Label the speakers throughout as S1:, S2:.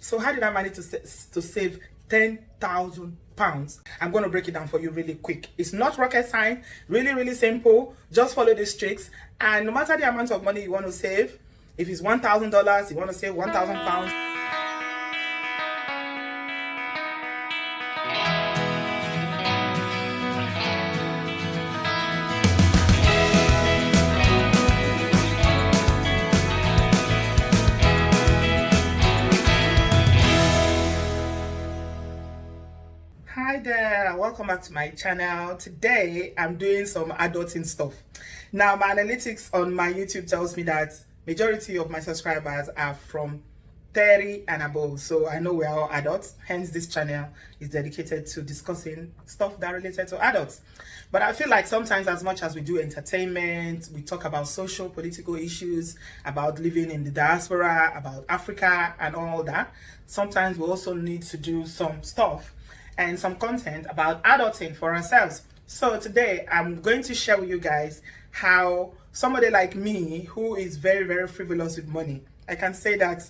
S1: So how did I manage to save £10,000? I'm going to break it down for you really quick. It's not rocket science, really simple. Just follow these tricks, and no matter the amount of money you want to save, if it's $1,000, you want to save £1,000. Hi there, welcome back to my channel. Today I'm doing some adulting stuff. Now my analytics on my YouTube tells me that majority of my subscribers are from 30 and above, so I know we're all adults, hence this channel is dedicated to discussing stuff that related to adults. But I feel like sometimes, as much as we do entertainment, we talk about social political issues, about living in the diaspora, about Africa and all that, sometimes we also need to do some stuff and some content about adulting for ourselves. So today I'm going to share with you guys how somebody like me, who is very frivolous with money, I can say that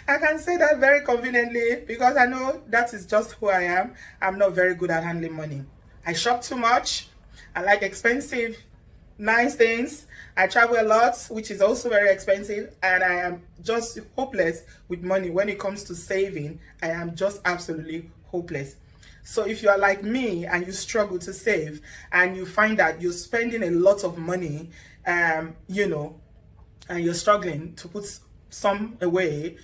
S1: I can say that very conveniently, because I know that is just who I am. I'm not very good at handling money. I shop too much. I like expensive, nice things. I travel a lot, which is also very expensive, and I am just hopeless with money. When it comes to saving, I am just absolutely hopeless. So if you are like me and you struggle to save, and you find that you're spending a lot of money, you know, and you're struggling to put some away,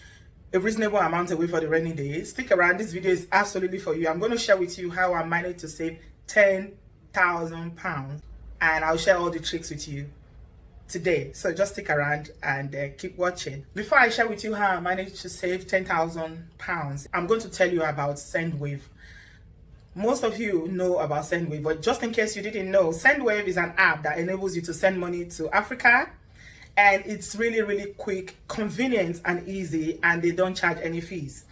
S1: a reasonable amount away for the rainy days, stick around. This video is absolutely for you. I'm going to share with you how I managed to save £10,000, and I'll share all the tricks with you today. So just stick around and keep watching. Before I share with you how I managed to save £10,000, I'm going to tell you about Sendwave. Most of you know about Sendwave, but just in case you didn't know, Sendwave is an app that enables you to send money to Africa, and it's really quick, convenient and easy, and they don't charge any fees.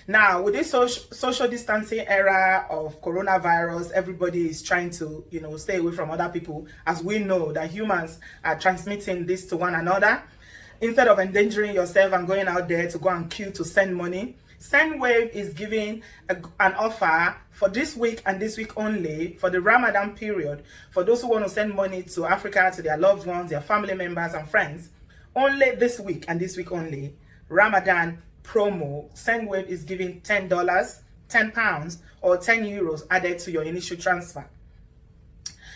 S1: Now, with this social distancing era of coronavirus, everybody is trying to, you know, stay away from other people, as we know that humans are transmitting this to one another. Instead of endangering yourself and going out there to go and queue to send money, Sendwave is giving an offer for this week and this week only, for the Ramadan period, for those who want to send money to Africa, to their loved ones, their family members and friends. Only this week and this week only, Ramadan promo, Sendwave is giving $10, £10 or €10 added to your initial transfer.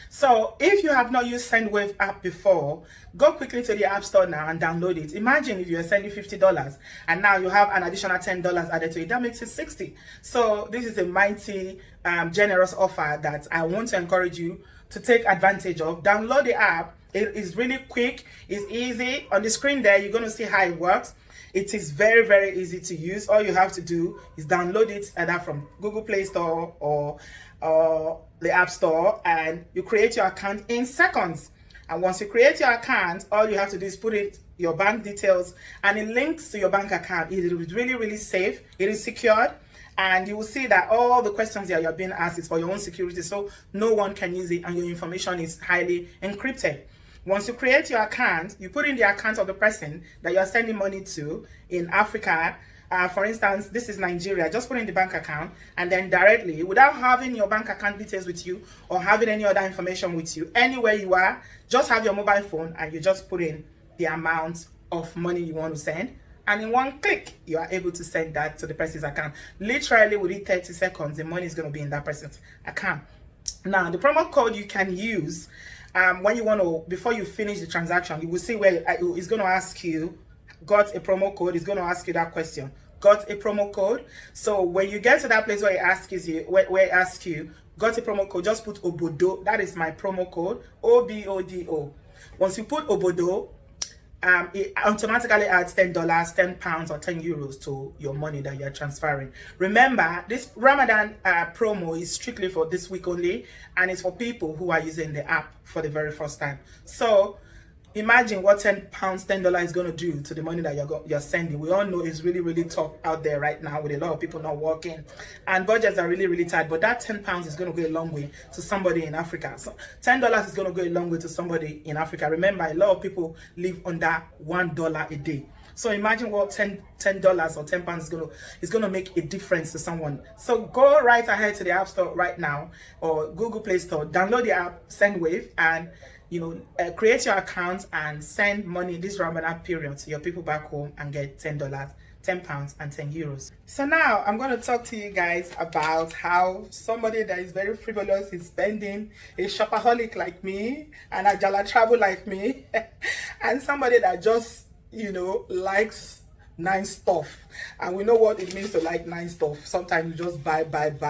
S1: So if you have not used Sendwave app before, go quickly to the App Store now and download it. Imagine if you're sending $50 and now you have an additional $10 added to it. That makes it $60. So this is a mighty generous offer that I want to encourage you to take advantage of. Download the app. It is really quick. It's easy. On the screen there, you're going to see how it works. It is very easy to use. All you have to do is download it either from Google Play Store or the App Store, and you create your account in seconds. And once you create your account, all you have to do is put in your bank details, and it links to your bank account. It is really safe. It is secured, and you will see that all the questions that you're being asked is for your own security, so no one can use it, and your information is highly encrypted. Once you create your account, you put in the account of the person that you're sending money to in Africa. For instance, this is Nigeria. Just put in the bank account, and then directly, without having your bank account details with you or having any other information with you, anywhere you are, just have your mobile phone and you just put in the amount of money you want to send, and in one click you are able to send that to the person's account. Literally within 30 seconds the money is going to be in that person's account. Now, the promo code you can use when you want to, before you finish the transaction, you will see where it's going to ask you, got a promo code. It's going to ask you that question, got a promo code. So when you get to that place where it asks you, got a promo code, just put Obodo. That is my promo code, OBODO. Once you put Obodo, it automatically adds $10, £10 or €10 to your money that you're transferring. Remember, this Ramadan promo is strictly for this week only, and it's for people who are using the app for the very first time. So imagine what $10 is going to do to the money that you're sending. We all know it's really tough out there right now with a lot of people not working, and budgets are really tight. But that £10 is going to go a long way to somebody in Africa. So $10 is going to go a long way to somebody in Africa. Remember, a lot of people live under $1 a day. So imagine what $10 or £10 is gonna make a difference to someone. So go right ahead to the App Store right now or Google Play Store, download the app SendWave, and create your account and send money this Ramadan period to your people back home and get $10, £10 and €10. So now I'm going to talk to you guys about how somebody that is very frivolous is spending, a shopaholic like me and a jala travel like me and somebody that just likes nice stuff. And we know what it means to like nice stuff. Sometimes you just buy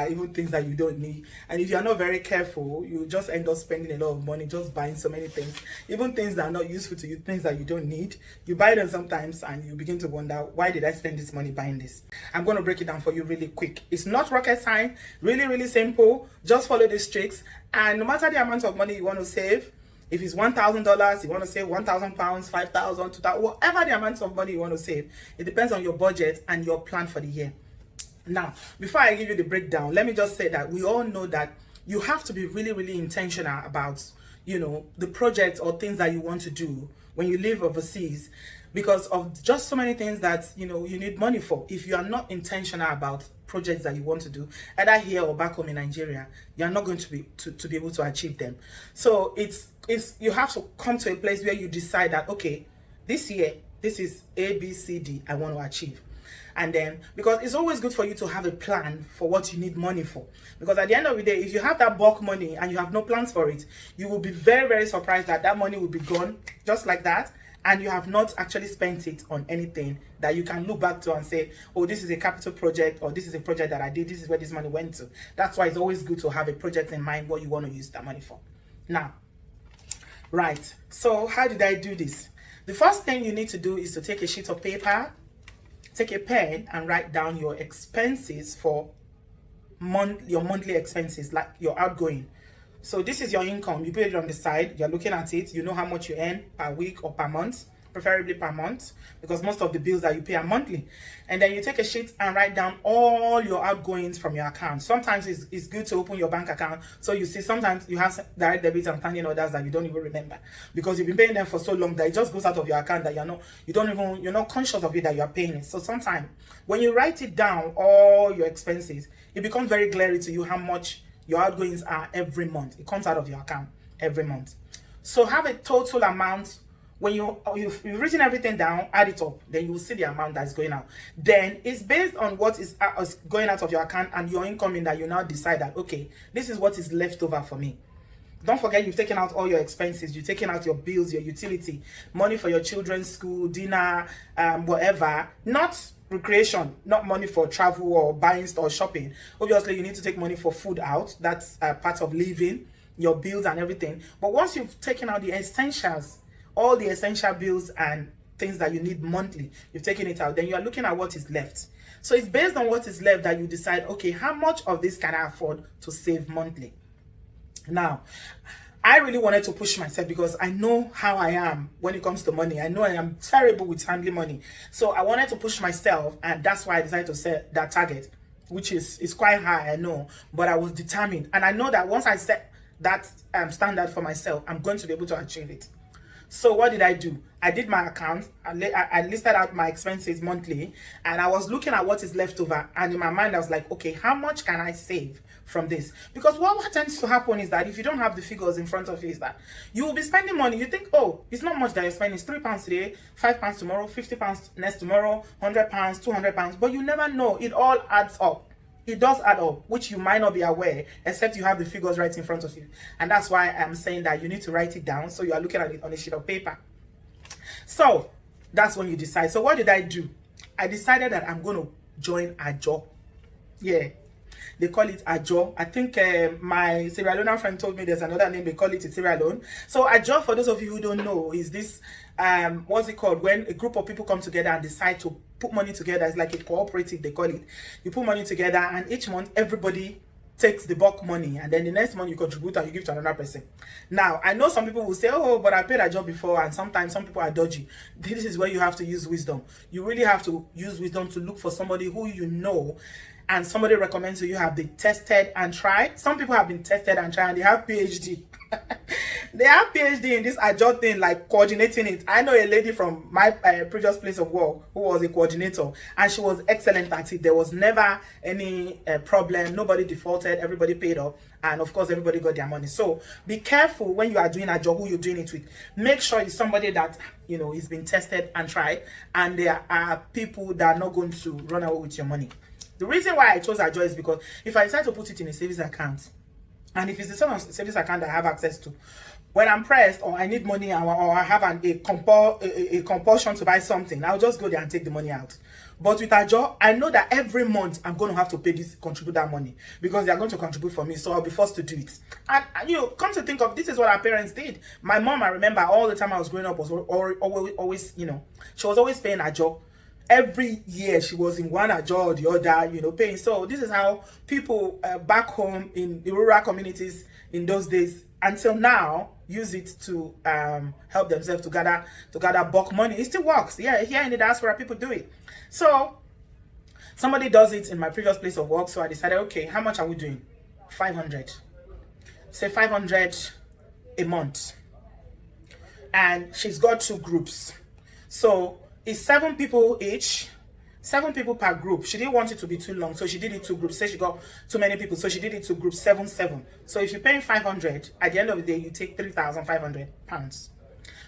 S1: even things that you don't need, and if you're not very careful, you just end up spending a lot of money just buying so many things, even things that are not useful to you, things that you don't need. You buy them sometimes and you begin to wonder, why did I spend this money buying this? I'm going to break it down for you really quick. It's not rocket science, really simple. Just follow these tricks, and no matter the amount of money you want to save, if it's $1,000, you want to save £1,000, $5,000, $2,000, whatever the amount of money you want to save, it depends on your budget and your plan for the year. Now, before I give you the breakdown, let me just say that we all know that you have to be really intentional about, the projects or things that you want to do when you live overseas, because of just so many things that, you need money for. If you are not intentional about projects that you want to do, either here or back home in Nigeria, you are not going to be able to achieve them. So it's you have to come to a place where you decide that, okay, this year, this is A, B, C, D I want to achieve. And then, because it's always good for you to have a plan for what you need money for, because at the end of the day, if you have that bulk money and you have no plans for it, you will be very surprised that that money will be gone just like that, and you have not actually spent it on anything that you can look back to and say, oh, this is a capital project, or this is a project that I did, this is where this money went to. That's why it's always good to have a project in mind, what you want to use that money for. Now, right, so how did I do this? The first thing you need to do is to take a sheet of paper, take a pen, and write down your expenses for your monthly expenses, like your outgoing. So this is your income. You put it on the side, you're looking at it, you know how much you earn per week or per month, preferably per month, because most of the bills that you pay are monthly. And then you take a sheet and write down all your outgoings from your account. Sometimes it's good to open your bank account, so you see sometimes you have direct debits and standing orders that you don't even remember, because you've been paying them for so long that it just goes out of your account that you're not conscious of it, that you're paying it. So sometimes when you write it down, all your expenses, it becomes very clear to you how much your outgoings are every month. It comes out of your account every month. So have a total amount. When you've written everything down, add it up, then you will see the amount that's going out. Then it's based on what is going out of your account and your incoming that you now decide that, okay, this is what is left over for me. Don't forget, you've taken out all your expenses. You've taken out your bills, your utility, money for your children's school, dinner, whatever. Not recreation, not money for travel or buying or shopping. Obviously, you need to take money for food out. That's part of living, your bills and everything. But once you've taken out the essentials, all the essential bills and things that you need monthly, you've taken it out, then you are looking at what is left. So it's based on what is left that you decide, okay, how much of this can I afford to save monthly? Now, I really wanted to push myself because I know how I am when it comes to money. I know I am terrible with handling money. So I wanted to push myself, and that's why I decided to set that target, which is quite high, I know, but I was determined. And I know that once I set that standard for myself, I'm going to be able to achieve it. So what did I do? I did my account. I listed out my expenses monthly, and I was looking at what is left over. And in my mind, I was like, okay, how much can I save from this? Because what tends to happen is that if you don't have the figures in front of you, is that you will be spending money. You think, oh, it's not much that you're spending. It's £3 today, £5 tomorrow, £50 next tomorrow, £100, £200. But you never know. It all adds up. It does add up, which you might not be aware, except you have the figures right in front of you. And that's why I'm saying that you need to write it down, so you are looking at it on a sheet of paper. So that's when you decide. So what did I do? I decided that I'm going to join Ajo. Yeah, they call it Ajo. I think my Sierra Leonean friend told me there's another name. They call it Sierra Leone. So Ajo, for those of you who don't know, is this what's it called, when a group of people come together and decide to put money together. It's like a cooperative, they call it. You put money together, and each month everybody takes the bulk money, and then the next month you contribute and you give to another person. Now, I know some people will say, oh, but I paid a job before, and sometimes some people are dodgy. This is where you have to use wisdom. You really have to use wisdom to look for somebody who you know, and somebody recommends you have been tested and tried. Some people have been tested and tried, and they have PhD. They have PhD in this agile thing, like coordinating it. I know a lady from my previous place of work who was a coordinator, and she was excellent at it. There was never any problem. Nobody defaulted. Everybody paid up, and of course, everybody got their money. So be careful when you are doing a job, who you're doing it with. Make sure it's somebody that is been tested and tried, and there are people that are not going to run away with your money. The reason why I chose Ajo is because if I decide to put it in a savings account, and if it's the sort of savings account that I have access to, when I'm pressed or I need money, or I have a compulsion to buy something, I'll just go there and take the money out. But with Ajo, I know that every month I'm going to have to contribute that money, because they're going to contribute for me, so I'll be forced to do it. And come to think of, this is what our parents did. My mom, I remember all the time I was growing up, was always, she was always paying Ajo. Every year she was in one Ajo or the other, paying. So this is how people back home in the rural communities in those days until now use it to help themselves to gather bulk money. It still works. Yeah, here in the diaspora people do it. So somebody does it in my previous place of work. So I decided, okay, how much are we doing? 500. Say 500 a month. And she's got 2 groups. So it's 7 people each, 7 people per group. She didn't want it to be too long, so she did it 2 groups. Say she got too many people, so she did it 2 groups, 7, 7. So if you're paying 500, at the end of the day, you take £3,500.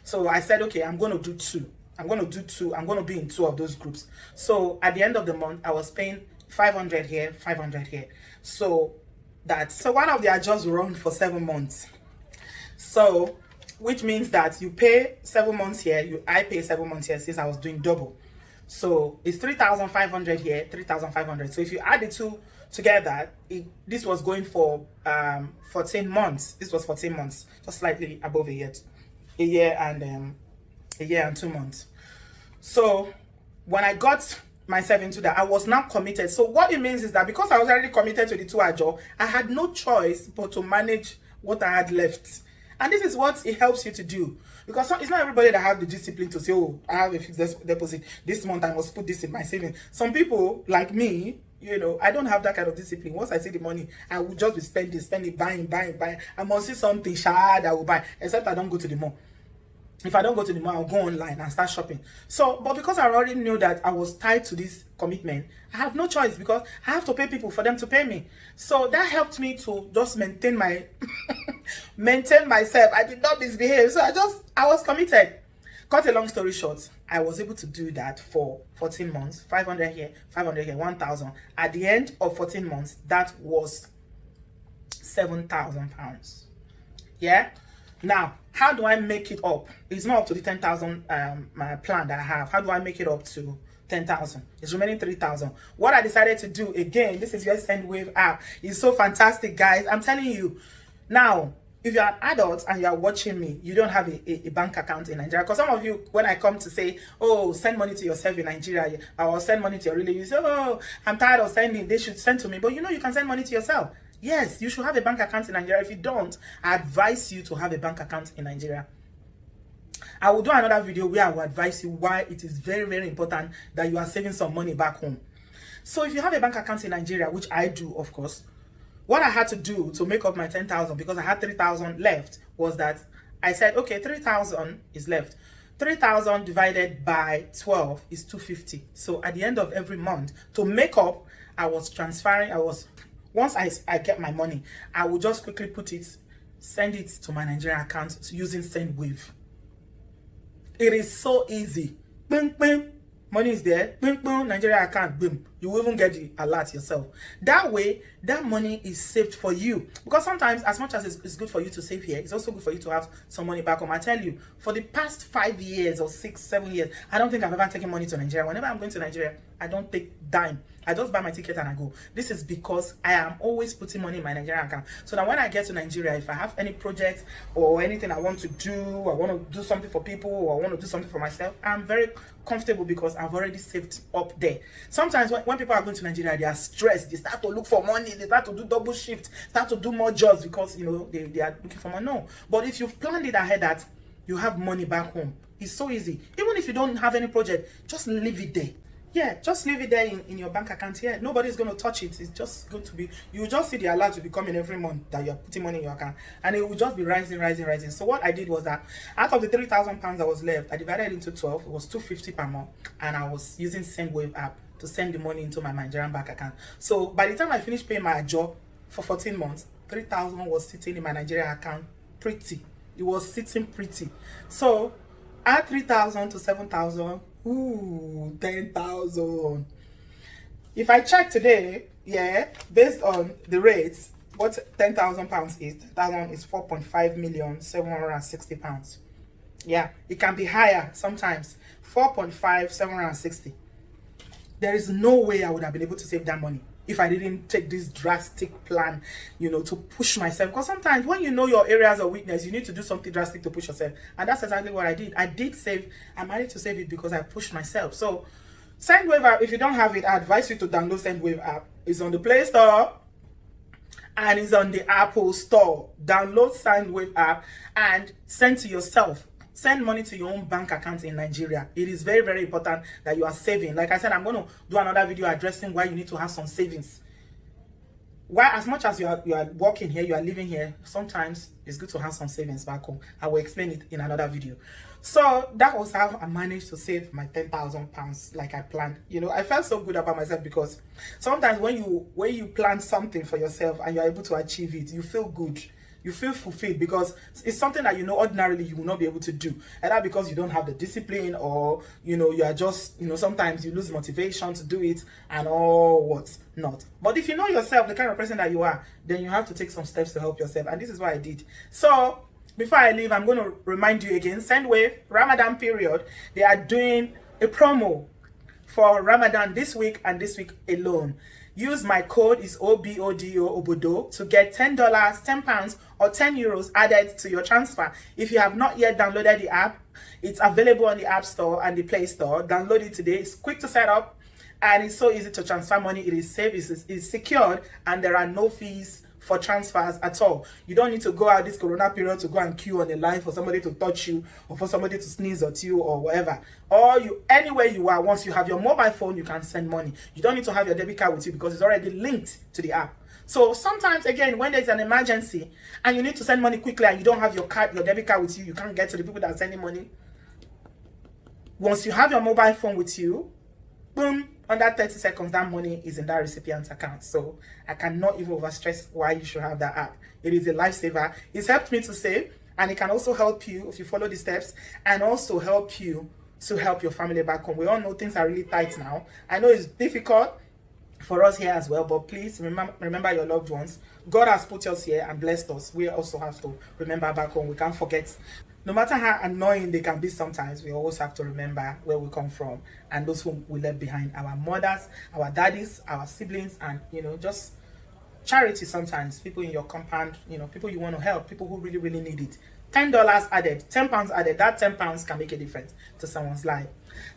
S1: So I said, okay, I'm going to do 2. I'm going to be in 2 of those groups. So at the end of the month, I was paying 500 here, 500 here. So one of the Ajos run for 7 months. So which means that you pay 7 months here, I pay 7 months here, since I was doing double. So it's 3,500 here, 3,500. So if you add the 2 together, this was going for 14 months. This was 14 months, just slightly above a year and 2 months. So when I got myself into that, I was now committed. So what it means is that because I was already committed to the 2 Ajo, I had no choice but to manage what I had left. And this is what it helps you to do, because it's not everybody that have the discipline to say, oh, I have a fixed deposit this month, I must put this in my savings. Some people like me, I don't have that kind of discipline. Once I see the money, I will just be spending, buying. I must see something that I will buy, except I don't go to the mall. If I don't go to the mall, I'll go online and start shopping. So, but because I already knew that I was tied to this commitment, I have no choice, because I have to pay people for them to pay me. So that helped me to just maintain myself. I did not misbehave. So I was committed. Cut a long story short, I was able to do that for 14 months, 500 here, 1,000. At the end of 14 months, that was £7,000. Yeah. Now, how do I make it up? It's not up to the 10,000 plan that I have. How do I make it up to 10,000? It's remaining 3,000. What I decided to do, again, this is your SendWave app. It's so fantastic, guys. I'm telling you. Now, if you're an adult and you're watching me, you don't have a bank account in Nigeria. Because some of you, when I come to say, oh, send money to yourself in Nigeria, or send money to your relatives, you say, oh, I'm tired of sending. They should send to me. But you can send money to yourself. Yes, you should have a bank account in Nigeria. If you don't, I advise you to have a bank account in Nigeria. I will do another video where I will advise you why it is very, very important that you are saving some money back home. So if you have a bank account in Nigeria, which I do, of course, what I had to do to make up my 10,000, because I had 3,000 left, was that I said, okay, 3,000 is left. 3,000 divided by 12 is 250. So at the end of every month, to make up, once I get my money, I will just quickly send it to my Nigerian account using SendWave. It is so easy. Boom, boom. Money is there. Boom, boom. Nigeria account. Boom. You will even get the alert yourself. That way, that money is saved for you. Because sometimes, as much as it's good for you to save here, it's also good for you to have some money back home. I tell you, for the past 5 years or 6, 7 years, I don't think I've ever taken money to Nigeria. Whenever I'm going to Nigeria, I don't take dime. I just buy my ticket and I go. This is because I am always putting money in my Nigerian account. So that when I get to Nigeria, if I have any project or anything I want to do, I want to do something for people, or I want to do something for myself, I'm very comfortable because I've already saved up there. Sometimes when people are going to Nigeria, they are stressed. They start to look for money. They start to do double shift, start to do more jobs because, you know, they are looking for money. No. But if you've planned it ahead that you have money back home, it's so easy. Even if you don't have any project, just leave it there. Yeah, just leave it there in your bank account here. Nobody's going to touch it. It's just going to be, you will just see the alert to be coming every month that you're putting money in your account. And it will just be rising, rising, rising. So what I did was that out of the 3,000 pounds that was left, I divided it into 12. It was 250 per month. And I was using SendWave app to send the money into my Nigerian bank account. So by the time I finished paying my job for 14 months, 3,000 was sitting in my Nigerian account pretty. It was sitting pretty. So add 3,000 to 7,000. Ooh, 10,000. If I check today, yeah, based on the rates, what 10,000 pounds is, 10,000 is 4.5 million 760 pounds. Yeah, it can be higher sometimes. 4.5 760. There is no way I would have been able to save that money if I didn't take this drastic plan, you know, to push myself. Because sometimes when you know your areas of weakness, you need to do something drastic to push yourself. And that's exactly what I did. I did save. I managed to save it because I pushed myself. So SendWave app, if you don't have it, I advise you to download SendWave app. It's on the Play Store and it's on the Apple Store. Download SendWave app and send to yourself. Send money to your own bank account in Nigeria. It is very, very important that you are saving. Like I said, I'm going to do another video addressing why you need to have some savings. Why, as much as you are working here, you are living here, sometimes it's good to have some savings back home. I will explain it in another video. So that was how I managed to save my 10,000 pounds like I planned. You know, I felt so good about myself because sometimes when you plan something for yourself and you're able to achieve it, you feel good. You feel fulfilled because it's something that, you know, ordinarily you will not be able to do. Either because you don't have the discipline, or, you know, you are just, you know, sometimes you lose motivation to do it and all what's not. But if you know yourself, the kind of person that you are, then you have to take some steps to help yourself. And this is what I did. So before I leave, I'm going to remind you again, SendWave, Ramadan period, they are doing a promo for Ramadan this week and this week alone. Use my code is Obodo to get $10, 10 pounds or 10 euros added to your transfer. If you have not yet downloaded the app, it's available on the App Store and the Play Store. Download it today. It's quick to set up and it's so easy to transfer money. It is safe, it's secured, and there are no fees for transfers at all. You don't need to go out this corona period to go and queue on the line for somebody to touch you or for somebody to sneeze at you or whatever. Or anywhere you are, once you have your mobile phone, you can send money. You don't need to have your debit card with you because it's already linked to the app. So sometimes, again, when there's an emergency and you need to send money quickly and you don't have your debit card with you, you can't get to the people that are sending money. Once you have your mobile phone with you, boom, under 30 seconds, that money is in that recipient's account. So I cannot even overstress why you should have that app. It is a lifesaver. It's helped me to save, and it can also help you if you follow the steps, and also help you to help your family back home. We all know things are really tight now. I know it's difficult for us here as well, but please remember your loved ones. God has put us here and blessed us. We also have to remember back home. We can't forget. No matter how annoying they can be sometimes, we always have to remember where we come from and those whom we left behind. Our mothers, our daddies, our siblings, and, you know, just charity sometimes. People in your compound, you know, people you want to help, people who really, really need it. $10 added, 10 pounds added. That 10 pounds can make a difference to someone's life.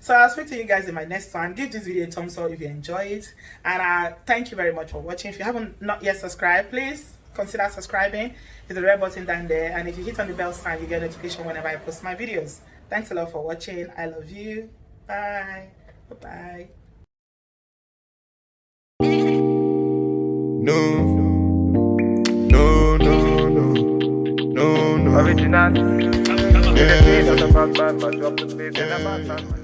S1: So I'll speak to you guys in my next one. Give this video a thumbs up if you enjoy it. And thank you very much for watching. If you haven't not yet subscribed, please consider subscribing. Hit the red button down there, and if you hit on the bell sign, you get notification whenever I post my videos. Thanks a lot for watching. I love you. Bye. Bye-bye.
S2: No. Original. Yeah.